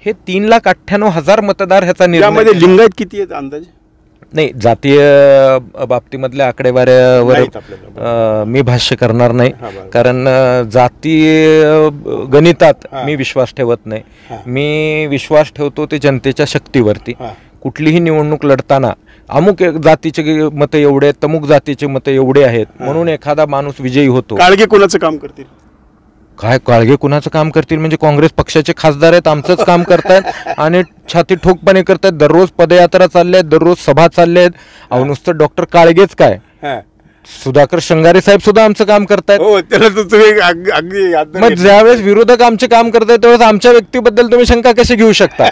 हे 3,98,000 मतदार ह्याचा निर्णय. लिंगायत किती आहेत अंदाजे? नाही, जातीय बाबतीमधल्या आकडेवाऱ्यावर मी भाष्य करणार नाही, कारण जातीय गणितात मी विश्वास ठेवत नाही. मी विश्वास ठेवतो ते जनतेच्या शक्तीवरती. कुठलीही निवडणूक लढताना अमुक जातीचे मतं एवढे आहेत, तमुक जातीचे मतं एवढे आहेत म्हणून एखादा माणूस विजयी होतो. काळगे कोणाचं काम करतील? काय काळगे कुणाचं काम करतील म्हणजे काँग्रेस पक्षाचे खासदार आहेत, आमचंच काम करतायत आणि छाती ठोकपणे करतायत. दररोज पदयात्रा चालल्या आहेत, दररोज सभा चालल्या आहेत. अहो नुसतं डॉक्टर काळगेच काय, सुधाकर शृंगारे साहेब सुद्धा आमचं काम करतायत. मग ज्यावेळेस विरोधक आमचे काम करतायत त्यावेळेस आमच्या व्यक्तीबद्दल तुम्ही शंका कशी घेऊ शकता?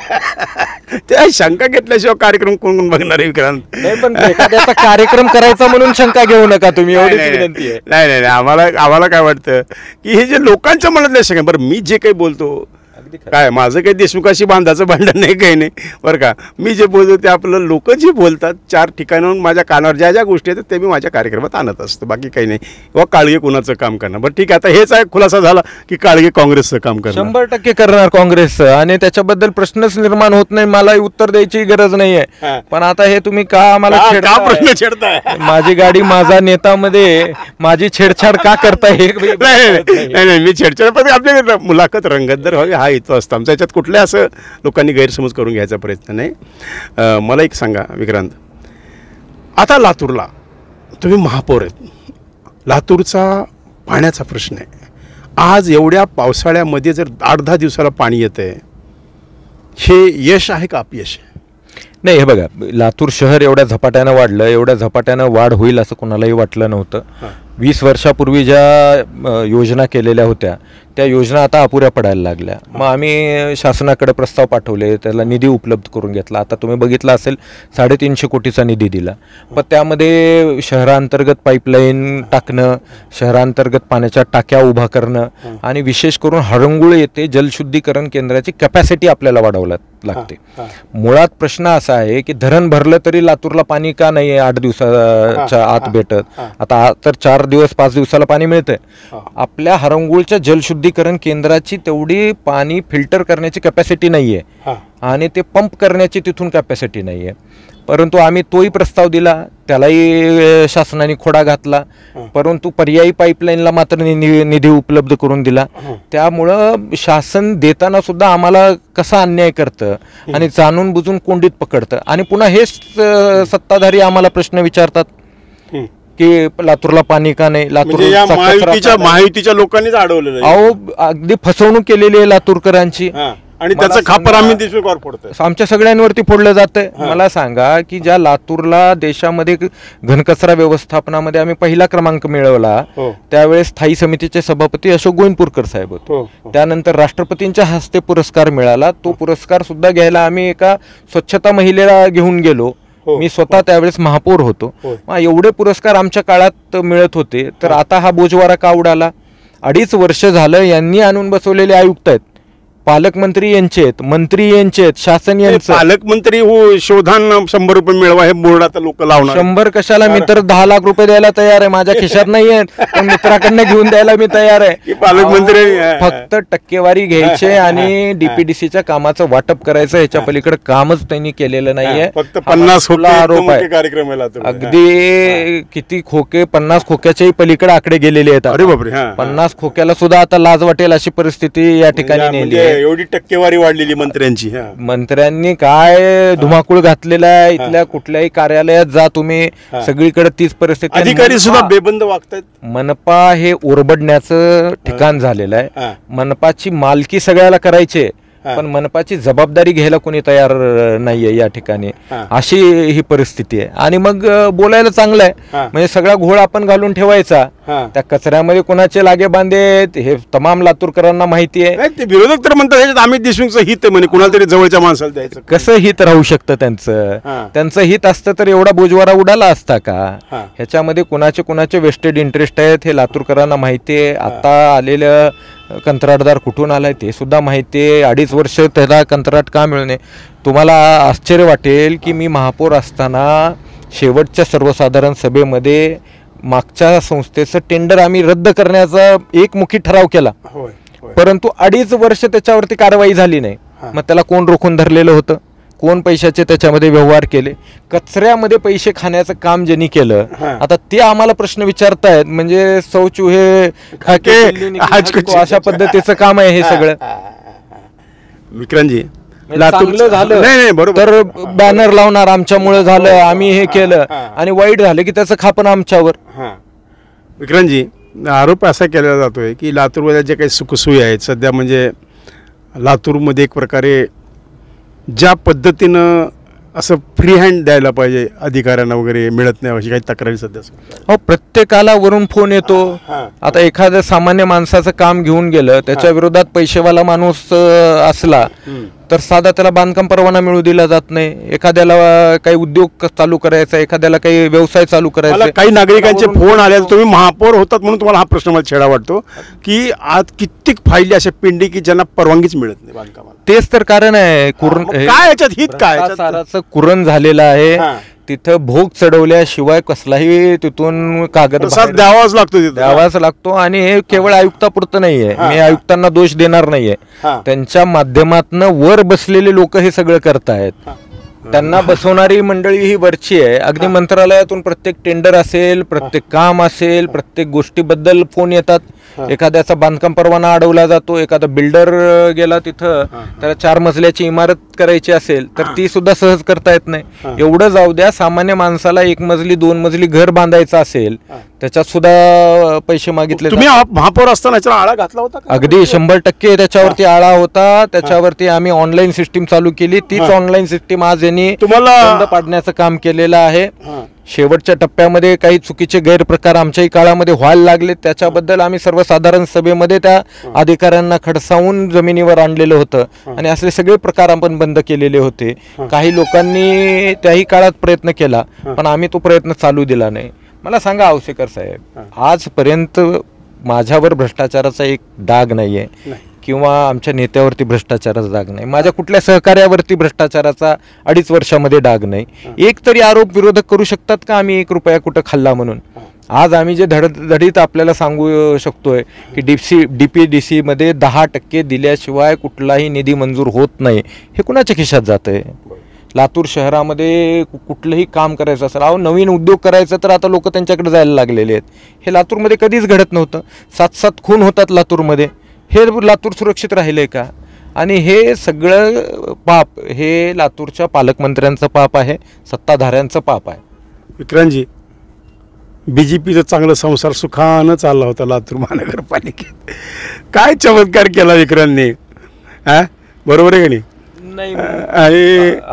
त्या शंका घेतल्याशिवाय कार्यक्रम कोण बघणार आहे विक्रांत? नाही, पण एखाद्याचा कार्यक्रम करायचा म्हणून शंका घेऊ नका तुम्ही, एवढीच विनंती आहे. नाही, आम्हाला काय वाटतं की हे जे लोकांच्या मनातल्या शंका, बरं मी जे काही बोलतो काय माझं काही देशमुखाशी बांधाचं भांडण नाही, काही नाही बरं का. मी जे बोलतो ते आपलं लोक जे बोलतात 4 ठिकाणाहून माझ्या कानावर ज्या गोष्टी आहेत ते मी माझ्या कार्यक्रमात आणत असतो, बाकी काही नाही. व काळगे कुणाचं काम करणार? बरं ठीक आहे, आता हेच आहे खुलासा झाला की काळगे काँग्रेसचं काम करणार. 100% करणार काँग्रेसचं, आणि त्याच्याबद्दल प्रश्नच निर्माण होत नाही. मला उत्तर द्यायची गरज नाहीये. पण आता हे तुम्ही का आम्हाला प्रश्न छेडताय? माझी गाडी माझा नेता मध्ये माझी छेडछाड का करताय? नाही, मी छेडछाड पण आपल्या मुलाखत रंगतदार व्हावी हा हेतू असतो आमचा. याच्यात कुठल्या असं लोकांनी गैरसमज करून घ्यायचा प्रयत्न नाही. मला एक सांगा विक्रांत, आता लातूरला तुम्ही महापौर आहेत, लातूरचा पाण्याचा प्रश्न आहे. आज एवढ्या पावसाळ्यामध्ये जर 8-10 दिवसाला पाणी येतंय, हे यश आहे का अपयश? नाही, हे बघा, लातूर शहर एवढ्या झपाट्यानं वाढलं, एवढ्या झपाट्यानं वाढ होईल असं कोणालाही वाटलं नव्हतं. 20 वर्षापूर्वी ज्या योजना केलेल्या होत्या त्या योजना आता अपुऱ्या पडायला लागल्या. मग आम्ही शासनाकडे प्रस्ताव पाठवले, त्याला निधी उपलब्ध करून घेतला. आता तुम्ही बघितलं असेल 350 कोटीचा निधी दिला. पण त्यामध्ये शहरांतर्गत पाईपलाईन टाकणं, शहरांतर्गत पाण्याच्या टाक्या उभा करणं आणि विशेष करून हरंगुळ येथे जलशुद्धीकरण केंद्राची कॅपॅसिटी आपल्याला वाढवायला लागते. मुळात प्रश्न असा आहे की धरण भरलं तरी लातूरला पाणी का नाही आहे 8 दिवसाच्या आत भेटत? आता तर 4 दिवस 5 दिवसाला पाणी मिळतंय. आपल्या हरंगुळच्या जलशुद्धीकरण केंद्राची तेवढी पाणी फिल्टर करण्याची कॅपॅसिटी नाही आहे आणि ते पंप करण्याची तिथून कॅपॅसिटी नाही आहे. परंतु आम्ही तोही प्रस्ताव दिला, त्यालाही शासनाने खोडा घातला. परंतु पर्यायी पाईपलाईनला मात्र निधी उपलब्ध करून दिला. त्यामुळं शासन देताना सुद्धा आम्हाला कसा अन्याय करतं आणि जाणून बुजून कोंडीत पकडतं. आणि पुन्हा हेच सत्ताधारी आम्हाला प्रश्न विचारतात की लातूरला पाणी का नाही, महायुतीच्या लोकांनीच अडवलेलं. अहो, अगदी फसवणूक केलेली आहे लातूरकरांची आणि त्याचं खापर आम्ही देशमुखावर फोडतोय, आमच्या सगळ्यांवरती फोडलं जातंय. मला सांगा की ज्या लातूरला देशामध्ये घनकचरा व्यवस्थापनामध्ये आम्ही पहिला क्रमांक मिळवला, त्यावेळेस स्थायी समितीचे सभापती अशोक गोविंदपूरकर साहेब होते. त्यानंतर राष्ट्रपतींच्या हस्ते पुरस्कार मिळाला. तो पुरस्कार सुद्धा घ्यायला आम्ही एका स्वच्छता महिलेला घेऊन गेलो हो, मी स्वतः त्यावेळेस महापौर होतो. होय. मग एवढे पुरस्कार आमच्या काळात मिळत होते, तर आता हा बोजवारा का उडाला? 2.5 वर्ष झालं यांनी आणून बसवलेले आयुक्त आहेत, पालकमंत्री यांचे आहेत, मंत्री यांचे आहेत, शासन यांचं. पालकमंत्री हो शोधान 100 रुपये मिळवा हे बोर्ड आता लोक लावणार. 100 कशाला? मी तर 10 लाख रुपये द्यायला तयार आहे. माझ्या खिशात नाहीये, पण मित्राकडनं घेऊन द्यायला मी तयार आहे. पालकमंत्री फक्त टक्केवारी घ्यायचे आणि डीपीडीसीच्या कामाचं वाटप करायचं, ह्याच्या पलीकडे कामच त्यांनी केलेलं नाहीये. फक्त 50 आरोप आहे. कार्यक्रम आहे लातूर. अगदी किती खोके, 50 खोक्याच्याही पलीकडे आकडे गेलेले आहेत. अरे बापरे. 50 खोक्याला सुद्धा आता लाज वाटेल अशी परिस्थिती या ठिकाणी नेली आहे. एवढी टक्केवारी वाढलेली मंत्र्यांची. मंत्र्यांनी काय धुमाकूळ घातलेला आहे. इथल्या कुठल्याही कार्यालयात जा तुम्ही, सगळीकडे तीच परिस्थिती. अधिकारी सुद्धा बेबंद वागतायत. मनपा हे ओरबडण्याचं ठिकाण झालेलं आहे. मनपाची मालकी सगळ्याला करायची, पण मनपाची जबाबदारी घ्यायला कोणी तयार नाहीये या ठिकाणी. अशी ही परिस्थिती आहे. आणि मग बोलायला चांगलं आहे, म्हणजे सगळा घोळ आपण घालून ठेवायचा. त्या कचऱ्यामध्ये कोणाचे लागे बांधे हे तमाम लातूरकरांना माहिती आहे. ते विरोधक तर म्हणतात ह्याच्यात अमित देशमुखचं हित आहे म्हणे, कुणाला तरी जवळच्या माणसाला द्यायचं. कसं हित राहू शकतं त्यांचं हित असतं तर एवढा बोजवारा उडाला असता का? ह्याच्यामध्ये कुणाचे वेस्टेड इंटरेस्ट आहेत हे लातूरकरांना माहिती आहे. आता आलेलं कंत्राटदार कुठून आलाय ते सुद्धा माहिती आहे. 2.5 वर्ष त्याला कंत्राट का मिळू नये? तुम्हाला आश्चर्य वाटेल की मी महापौर असताना शेवटच्या सर्वसाधारण सभेमध्ये मागच्या संस्थेचं टेंडर आम्ही रद्द करण्याचा एकमुखी ठराव केला, परंतु 2.5 वर्ष त्याच्यावरती कारवाई झाली नाही. मग त्याला कोण रोखून धरलेलं होतं? कोण पैशाचे त्याच्यामध्ये व्यवहार केले? कचऱ्यामध्ये पैसे खाण्याचं काम ज्यांनी केलं, आता ते आम्हाला प्रश्न विचारतायत. म्हणजे चौचुहे अशा पद्धतीचं काम आहे हे सगळं. विक्रांतजी चांगलं झालं नाही बरोबर, तर बॅनर लावणार आमच्यामुळे झालं, आम्ही हे केलं, आणि वाईट झालं की त्याचं खापण आमच्यावर. विक्रांतजी, आरोप असा केला जातोय की लातूरमध्ये जे काही सुखसोयी आहेत सध्या, म्हणजे लातूरमध्ये एक प्रकारे ज्या पद्धतीनं असं फ्री हँड द्यायला पाहिजे अधिकाऱ्यांना वगैरे मिळत नाही, अशी काही तक्रारी सध्या. हो, प्रत्येकाला वरून फोन येतो. आता एखाद्या सामान्य माणसाचं काम घेऊन गेलं, त्याच्या विरोधात पैसेवाला माणूस असला तर साधा त्याला बांधकाम परवाना मिळू दिला जात नाही. एखाद्याला काही उद्योग चालू करायचा, एखाद्याला काही व्यवसाय चालू करायचा. काही नागरिकांचे फोन आले, तुम्ही महापौर होतात म्हणून तुम्हाला हा प्रश्न मला छेडा वाटतो की आज कित्येक फायली अशा पिंडी की ज्यांना परवानगीच मिळत नाही बांधकामाला. तेच तर कारण आहे. काय याच्यात हित काय? साराचं कुरण झालेलं आहे. तिथं भोग चढवल्याशिवाय कसलाही तिथून कागद द्यावाच लागतो. आणि हे केवळ आयुक्तापुरतं नाहीये. मी आयुक्तांना दोष देणार नाहीये. त्यांच्या माध्यमातून वर बसलेले लोक हे सगळं करतायत. त्यांना बसवणारी मंडळी ही वरची आहे. अगदी मंत्रालयातून प्रत्येक टेंडर असेल, प्रत्येक काम असेल, प्रत्येक गोष्टीबद्दल फोन येतात. एखाद्याचा बांधकाम परवाना अडवला जातो, एखादा बिल्डर गेला तिथं, त्याला 4 मजल्याची इमारत करायची असेल तर ती सुद्धा सहज करता येत नाही. एवढं जाऊ द्या, सामान्य माणसाला 1 मजली 2 मजली घर बांधायचं असेल त्याच्यात सुद्धा पैसे मागितले. तुम्ही महापौर असताना आळा घातला होता? अगदी 100% त्याच्यावरती आळा होता. त्याच्यावरती आम्ही ऑनलाईन सिस्टीम चालू केली. तीच ऑनलाईन सिस्टीम आज यांनी बंद पाडण्याचं काम केलेलं आहे. शेवटच्या टप्प्यामध्ये काही चुकीचे गैरप्रकार आमच्याही काळामध्ये व्हायला लागले. त्याच्याबद्दल आम्ही सर्वसाधारण सभेमध्ये त्या अधिकाऱ्यांना खडसावून जमिनीवर आणलेलं होतं आणि असले सगळे प्रकार आपण बंद केलेले होते. काही लोकांनी त्याही काळात प्रयत्न केला, पण आम्ही तो प्रयत्न चालू दिला नाही. मला सांगा औसेकर साहेब, आजपर्यंत माझ्यावर भ्रष्टाचाराचा एक डाग नाहीये किंवा आमच्या नेत्यावरती भ्रष्टाचाराचा डाग नाही. माझ्या कुठल्या सहकार्यावरती भ्रष्टाचाराचा 2.5 वर्षामध्ये डाग नाही. एक तरी आरोप विरोधक करू शकतात का आम्ही 1 रुपया कुठं खाल्ला म्हणून? आज आम्ही जे धडधडीत आपल्याला सांगू शकतोय की डीपीडीसी मध्ये 10% दिल्याशिवाय कुठलाही निधी मंजूर होत नाही, हे कुणाच्या खिशात जातंय? लातूर शहरामध्ये कुठलंही काम करायचं असेल, नवीन उद्योग करायचं तर आता लोक त्यांच्याकडे जायला लागलेले आहेत. हे लातूरमध्ये कधीच घडत नव्हतं. 7-7 खून होतात लातूरमध्ये. हे लातूर सुरक्षित राहिलंय का? आणि हे सगळं पाप हे लातूरच्या पालकमंत्र्यांचं पाप आहे, सत्ताधाऱ्यांचं पाप आहे. विक्रांतजी, BJPचा चांगला संसार सुखानं चालला होता लातूर महानगरपालिकेत. काय चमत्कार केला विक्रांतने, बरोबर आहे का नाही?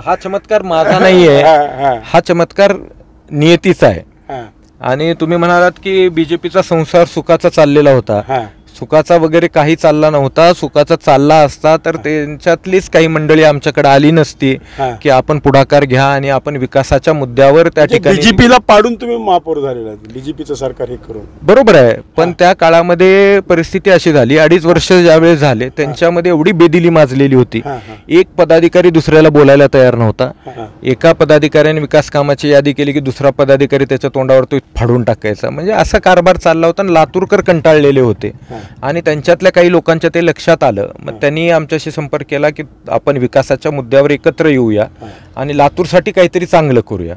हा चमत्कार माझा नाहीये, हा चमत्कार नियतीचा आहे. आणि तुम्ही म्हणालात की BJPचा संसार सुखाचा चाललेला होता. सुखाचा वगैरे काही चालला नव्हता. सुखाचा चालला असता तर त्यांच्यातलीच काही मंडळी आमच्याकडे आली नसती की आपण पुढाकार घ्या आणि आपण विकासाच्या मुद्द्यावर त्या ठिकाणी. बीजेपीला पाडून तुम्ही महापौर झालेला, बीजेपीचं सरकार हे करून. बरोबर आहे, पण त्या काळामध्ये परिस्थिती अशी झाली, 2.5 वर्ष ज्यावेळेस झाले त्यांच्यामध्ये एवढी बेदिली माजलेली होती. एक पदाधिकारी दुसऱ्याला बोलायला तयार नव्हता. एका पदाधिकाऱ्याने विकास कामाची यादी केली की दुसरा पदाधिकारी त्याच्या तोंडावर तो फाडून टाकायचा. म्हणजे असा कारभार चालला होता. लातूरकर कंटाळलेले होते आणि त्यांच्यातल्या काही लोकांच्या ते लक्षात आलं. मग त्यांनी आमच्याशी संपर्क केला की आपण विकासाच्या मुद्द्यावर एकत्र येऊया आणि लातूरसाठी काहीतरी चांगलं करूया.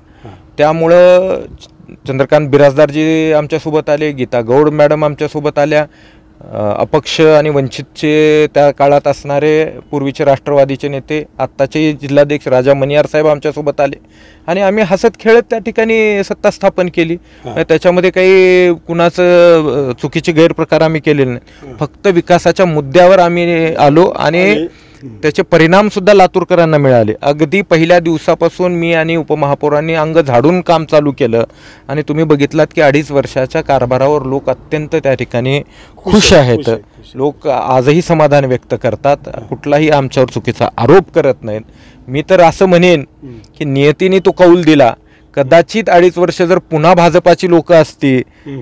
त्यामुळं चंद्रकांत बिराजदारजी आमच्यासोबत आले, गीता गौड मॅडम आमच्यासोबत आल्या, अपक्ष आणि वंचितचे त्या काळात असणारे पूर्वीचे राष्ट्रवादीचे नेते आत्ताचे जिल्हाध्यक्ष राजा मनियार साहेब आमच्यासोबत आले आणि आम्ही हसत खेळत त्या ठिकाणी सत्ता स्थापन केली. त्याच्यामध्ये काही कुणाचं चुकीचे गैरप्रकार आम्ही केलेले नाही. फक्त विकासाच्या मुद्द्यावर आम्ही आलो आणि त्याचे परिणाम सुद्धा लातूरकरांना मिळाले. अगदी पहिल्या दिवसापासून मी आणि उपमहापौरांनी अंग झाडून काम चालू केलं आणि तुम्ही बघितलात की 2.5 वर्षाच्या कारभारावर लोक अत्यंत त्या ठिकाणी खुश आहेत. लोक आजही समाधान व्यक्त करतात, कुठलाही आमच्यावर चुकीचा आरोप करत नाहीत. मी तर असं म्हणेन की नियतीने तो कौल दिला. कदाचित 2.5 वर्ष जर पुन्हा भाजपाची लोक असती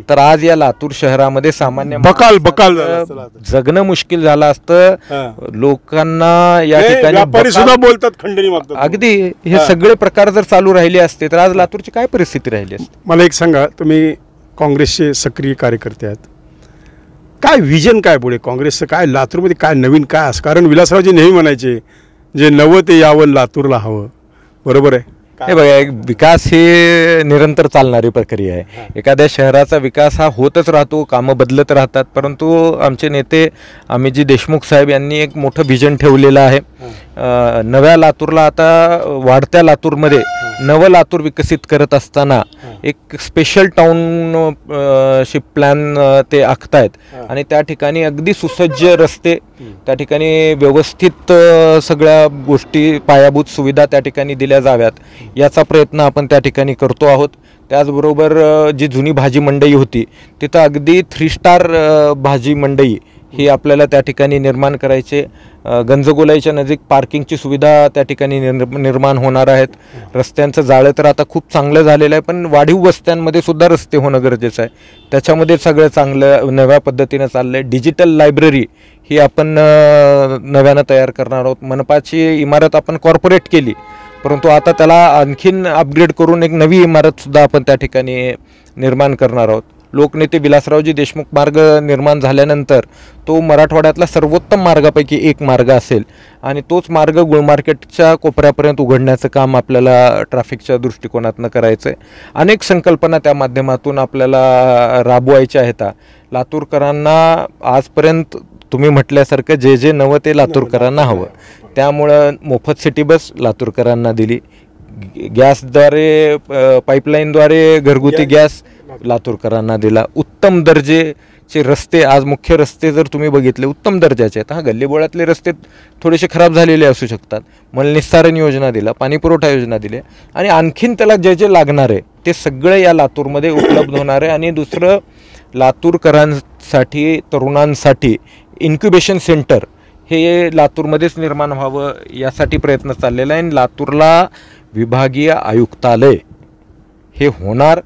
तर आज या लातूर शहरामध्ये सामान्य बकाल जगणं मुश्किल झालं असतं. लोकांना या ठिकाणी सुद्धा बोलतात, खंडणी मागतात. अगदी हे सगळे प्रकार जर चालू राहिले असते तर आज लातूरची काय परिस्थिती राहिली असते. मला एक सांगा, तुम्ही काँग्रेसचे सक्रिय कार्यकर्ते आहात, काय विजन काय पुढे काँग्रेसचं, काय लातूरमध्ये काय नवीन काय असं? कारण विलासरावजी नेहमी म्हणायचे जे नवं ते यावं लातूरला हवं. बरोबर आहे? हे बघा, विकास ही निरंतर चालणारी प्रक्रिया आहे. एखाद्या शहराचा विकास हा होतच राहतो, कामं बदलत राहतात. परंतु आमचे नेते अमितजी देशमुख साहेब यांनी एक मोठं विजन ठेवलेलं आहे. नव्या लातूरला आता वाढत्या लातूरमध्ये नवं लातूर विकसित करत असताना एक स्पेशल टाउनशिप प्लॅन ते आखतायत आणि त्या ठिकाणी अगदी सुसज्ज रस्ते, त्या ठिकाणी व्यवस्थित सगळ्या गोष्टी, पायाभूत सुविधा त्या ठिकाणी दिल्या जाव्यात याचा प्रयत्न आपण त्या ठिकाणी करतो आहोत. त्याचबरोबर जी जुनी भाजी मंडई होती तिथं अगदी 3 स्टार भाजी मंडई ही आपल्याला त्या ठिकाणी निर्माण करायचे. गंजगोलाईच्या नजीक पार्किंगची सुविधा त्या ठिकाणी निर्माण होणार आहेत. रस्त्यांचं जाळं तर आता खूप चांगलं झालेलं आहे, पण वाढीव वस्त्यांमध्ये सुद्धा रस्ते होणं गरजेचं आहे. त्याच्यामध्ये सगळं चांगलं नव्या पद्धतीनं चाललं आहे. डिजिटल लायब्ररी ही आपण नव्यानं तयार करणार आहोत. मनपाची इमारत आपण कॉर्पोरेट केली, परंतु आता त्याला आणखीन अपग्रेड करून एक नवी इमारतसुद्धा आपण त्या ठिकाणी निर्माण करणार आहोत. लोकनेते विलासरावजी देशमुख मार्ग निर्माण झाल्यानंतर तो मराठवाड्यातला सर्वोत्तम मार्गापैकी एक मार्ग असेल आणि तोच मार्ग गुळमार्केटच्या कोपऱ्यापर्यंत उघडण्याचं काम आपल्याला ट्रॅफिकच्या दृष्टिकोनातून करायचं आहे. अनेक संकल्पना त्या माध्यमातून आपल्याला राबवायच्या आहेत. लातूरकरांना आजपर्यंत तुम्ही म्हटल्यासारखं जे जे नवं ते लातूरकरांना हवं. त्यामुळं मोफत सिटी बस लातूरकरांना दिली, गॅसद्वारे पाईपलाईनद्वारे घरगुती गॅस लातूरकरांना दिला, उत्तम दर्जेचे रस्ते, आज मुख्य रस्ते जर तुम्ही बघितले उत्तम दर्जाचे आहेत. गल्लीबोळातले रस्ते थोडेसे खराब झालेले असू शकतात. मलनिस्सारण योजना दिला, पाणीपुरवठा योजना दिली आणि आणखीन त्याला जे जे लागणार आहे ते सगळं या लातूरमध्ये उपलब्ध होणार आहे. आणि दुसरं, लातूरकरांसाठी, तरुणांसाठी इन्क्युबेशन सेंटर हे लातूरमध्येच निर्माण व्हावं यासाठी प्रयत्न चाललेला आहे. आणि लातूरला विभागीय आयुक्तालय हे होणार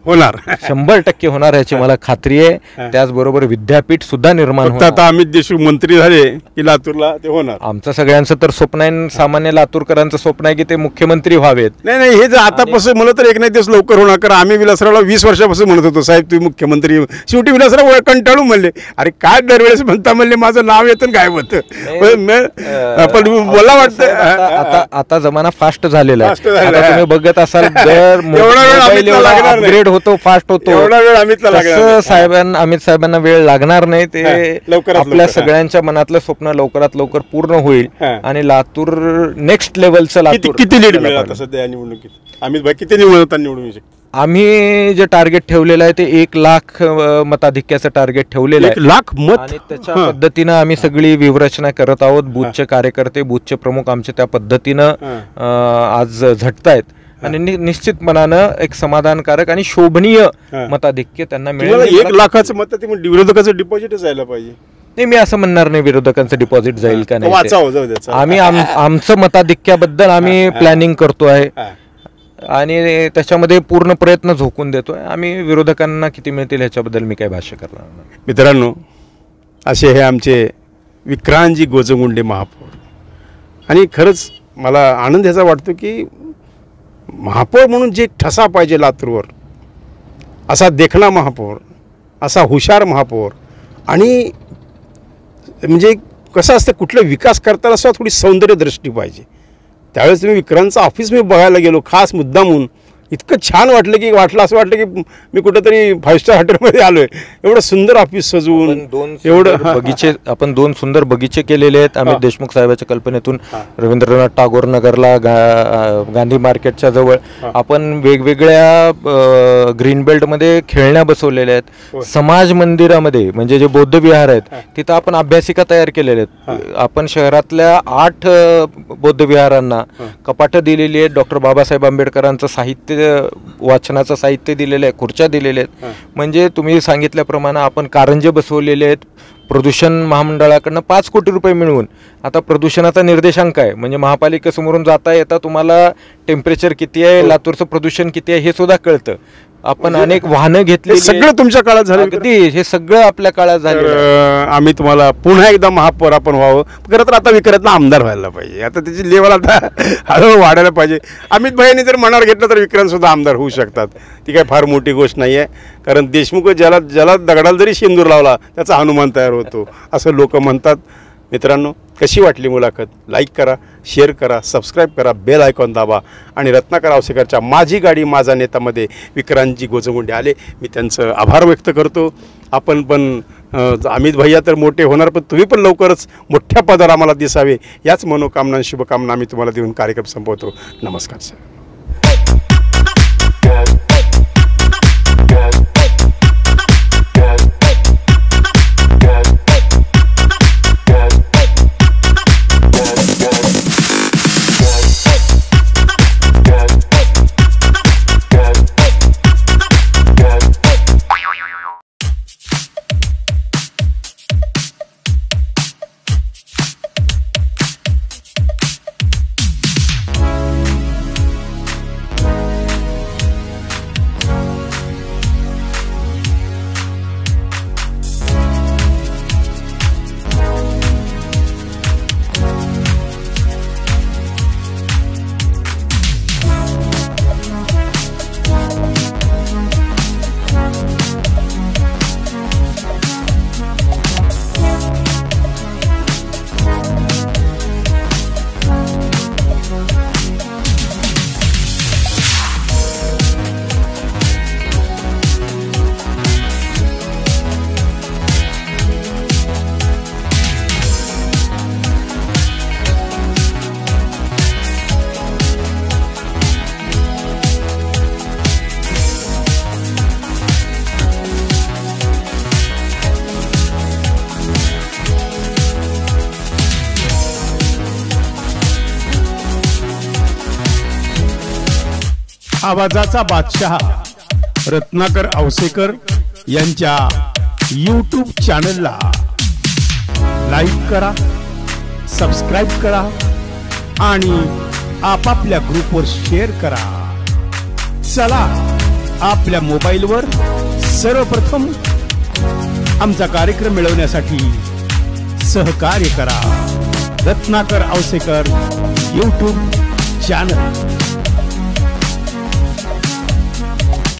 100% होणार याची मला खात्री आहे. त्याचबरोबर विद्यापीठ सुद्धा निर्माण होणार. आता अमित देशमुख मंत्री झाले की लातूरला ते होणार. आमचं सगळ्यांचं तर स्वप्न आहे, सामान्य लातूरकरांचं स्वप्न आहे की ते मुख्यमंत्री व्हावेत. नाही, हे जर आतापासून म्हणलं तर 1 दिवस लवकर होणार. कारण आम्ही विलासरावला 20 वर्षापासून म्हणत होतो, साहेब तुम्ही मुख्यमंत्री. शेवटी विलासराव कंटाळून म्हणले, अरे काय दरवेळेस म्हणता, म्हणले माझं नाव येतं काय होतं. पण मला वाटतं आता जमाना फास्ट झालेला आहे. आता तुम्ही बघत असाल अपग्रेड होतो, फास्ट होतो. अमित साहेबांना वेळ लागणार नाही. ते आपल्या सगळ्यांच्या मनातलं स्वप्न लवकरात लवकर पूर्ण होईल आणि लातूर नेक्स्ट लेवलचं लातूर. किती लीड मिळाला सध्या निवडणुकीत? अमित भाई किती निवडून शकतो? आम्ही जे टार्गेट ठेवलेलं आहे ते 1 लाख मताधिक्याचं टार्गेट ठेवलेलं आहे. 1 लाख मत. आणि त्याच्या पद्धतीनं आम्ही सगळी व्यूहरचना करत आहोत. बूथचे कार्यकर्ते, बूथचे प्रमुख आमचे त्या पद्धतीनं आज झटतायत आणि निश्चितपणानं एक समाधानकारक आणि शोभनीय मताधिक्य त्यांना मिळेल. 1 लाखाचं मत ते विरोधकाचं डिपॉझिटच जायला पाहिजे. नाही, मी असं म्हणणार नाही विरोधकांचं डिपॉझिट जाईल का नाही. आम्ही आमचं मताधिक्याबद्दल आम्ही प्लॅनिंग करतो आहे आणि त्याच्यामध्ये पूर्ण प्रयत्न झोकून देतोय. आम्ही विरोधकांना किती मिळतील ह्याच्याबद्दल मी काही भाष्य करणार नाही. मित्रांनो, असे हे आमचे विक्रांतजी गोजगुंडे महापौर. आणि खरंच मला आनंद ह्याचा वाटतो की महापौर म्हणून जे ठसा पाहिजे लातूरवर, असा देखणा महापौर, असा हुशार महापौर. आणि म्हणजे कसं असतं, कुठला विकास करताना सुद्धा थोडी सौंदर्य दृष्टी पाहिजे. त्यावेळेस तुम्ही विक्रांतचं ऑफिस मी बघायला गेलो खास मुद्दामून. इतकं छान वाटलं असं वाटलं की मी कुठेतरी 5 स्टार हॉटेलमध्ये आलोय. एवढं सुंदर ऑफिस सजवून, आपण 2 सुंदर बगिचे केलेले आहेत अमित देशमुख साहेबांच्या कल्पनेतून. रवींद्रनाथ टागोर नगरला, गांधी मार्केटच्या जवळ आपण वेगवेगळ्या ग्रीन बेल्टमध्ये खेळण्या बसवलेल्या आहेत. समाज मंदिरामध्ये म्हणजे जे बौद्ध विहार आहेत तिथं आपण अभ्यासिका तयार केलेल्या आहेत. आपण शहरातल्या 8 बौद्ध विहारांना कपाटं दिलेली आहेत. डॉक्टर बाबासाहेब आंबेडकरांचं साहित्य, वाचनाचं साहित्य दिलेलं आहे, खुर्च्या दिलेल्या आहेत. म्हणजे तुम्ही सांगितल्याप्रमाणे आपण कारंजे बसवलेले आहेत. प्रदूषण महामंडळाकडनं 5 कोटी रुपये मिळवून आता प्रदूषणाचा निर्देशांक आहे. म्हणजे महापालिकेसमोरून जाता येता तुम्हाला टेम्परेचर किती आहे, लातूरचं प्रदूषण किती आहे हे सुद्धा कळतं. आपण अनेक वाहनं घेतली, सगळं तुमच्या काळात झालं. अगदी हे सगळं आपल्या काळात झालं. आम्ही तुम्हाला पुन्हा एकदा महापौर आपण व्हावं. खरं तर आता विक्रांतनं आमदार व्हायला पाहिजे. आता त्याची लेवल आता हळूहळू वाढायला पाहिजे. अमित भाईंनी जर मनावर घेतलं तर विक्रांत सुद्धा आमदार होऊ शकतात. ती काही फार मोठी गोष्ट नाही आहे. कारण देशमुख ज्याला दगडाला जरी शेंदूर लावला त्याचा हनुमान तयार होतो असं लोक म्हणतात. मित्रांनो, कशी वाटली मुलाखत? लाईक करा, शेअर करा, सबस्क्राईब करा, बेल आयकॉन दाबा. आणि रत्नाकर आवसेकरच्या माझी गाडी माझा नेतामध्ये विक्रांतजी गोजगुंडे आले. मी त्यांचं आभार व्यक्त करतो. आपण पण अमित भैया तर मोठे होणार, पण तुम्ही पण लवकरच मोठ्या पदावर आम्हाला दिसावे याच मनोकामना शुभकामना आम्ही तुम्हाला देऊन कार्यक्रम संपवतो. नमस्कार सर. आवाजाचा बादशाह रत्नाकर आवसेकर यांच्या यूट्यूब चॅनलला लाईक करा, सबस्क्राईब करा आणि आपापल्या ग्रुपवर शेअर करा. चला, आपल्या मोबाईलवर सर्वप्रथम आमचा कार्यक्रम मिळवण्यासाठी सहकार्य करा. Ratnakar Awasekar YouTube channel.